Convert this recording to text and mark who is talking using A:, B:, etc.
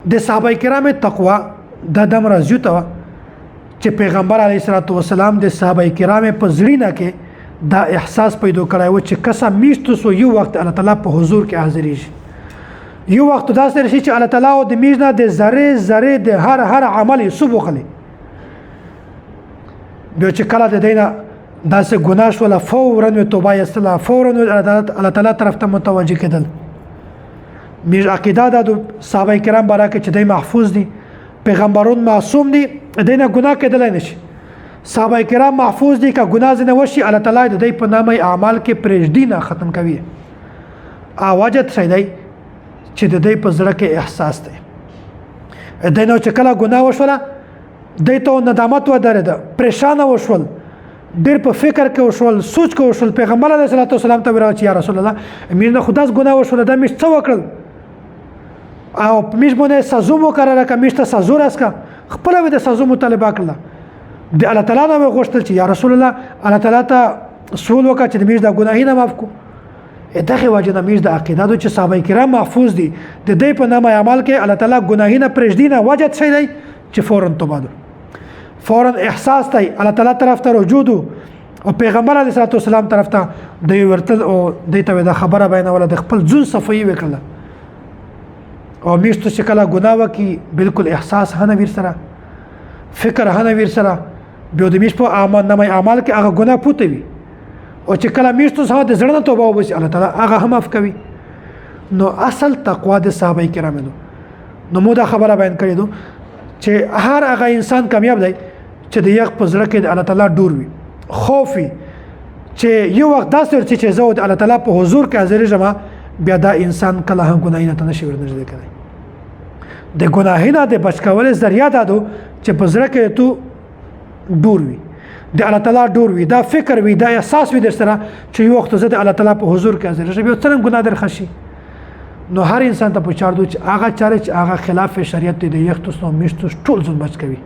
A: د صحابه کرام تقوا د دمر زیوته چې پیغمبر علیه الصلاۃ والسلام د صحابه کرام په زړینه کې دا احساس پیدا کړی و چې کسه میشت سو یو وخت الله تعالی په حضور کې حاضر شي یو وخت دا سره شي چې الله تعالی او د میژنه د ذره د هر عمل سبو خلی بیا چې کله د دینه داسې ګناه شوله فورا توبه یستله فورا الله تعالی طرف ته متوجه کېدل میژ عقیده د صحابه کرام باره کې چې دی محفوظ دي پیغمبرون معصوم دي دینه ګناه کېدلی نشي صحابه کرام محفوظ دي که ګناه ځنه وشي الله تعالی د دوی په نامه اعمال کې پرېږدي نه ختم کوي اواجت څه دی چې د دوی په زړه کې احساس دی دینه چې کله ګناه وشوله دوی ته ندامت ودرېده پریشانه وشول ډېر په فکر کې وشول سوچ کې وشول پیغمبر علیه الصلاۃ والسلام ته ویل چې یا رسول الله مې نه خداس ګناه وشوله دا مې څه وکړل او مش باندې سزا مقرره کا مشته سزا راسکا خپل به د سزا مطالبه کړل د الله تعالی نه غوښتل چې یا رسول الله الله تعالی ته سوال وکړه چې د مش د ګناهینه معاف کو دغه وجه د مش د عقیده چې صحابه کرام محفوظ دي د دې په نامه عمل کې الله تعالی ګناهینه پرېږدي نه وجه څه دی چې فورا توبه فورا احساس دی الله تعالی طرف ته رجوع او پیغمبر علیه الصلاۃ والسلام طرف ته د ورتل او د ته د خبره بینوله د خپل ځون صفوي وکړه او میشتو چې کله ګناه وکي بالکل احساس هنه ویر سره فکر هنه ویر سره بیا د میش په اعمال کې هغه ګناه پوته وي او چې کله میشتو سره د زړه توبه وبس الله تعالی هغه هم معاف کوي نو اصل تقوا د صحابه کرامو نو مو دا خبره بیان کړې دو چې هر هغه انسان کامیاب دی چې د یو په زړه کې د الله تعالی ډور وي خوف وي چې یو وخت داسې چې زه د الله تعالی په حضور کې حاضر یم بیا دا انسان کله هم ګناهینه ته نشي ورنږدې کړی د ګناهینه د بچ کولو ذریعہ دا دو چې په زړه کې تو ډور وي د الله تعالی ډور وي دا فکر وي دا احساس وي در سره چې یو وخت زه د الله تعالی په حضور کې حاضر شم بیا څنګه ګناه در خشي نو هر انسان ته پوښتنه چې هغه چاره چې هغه خلاف شریعت دی یو تاسو میشتو ټول ځون بچ کوي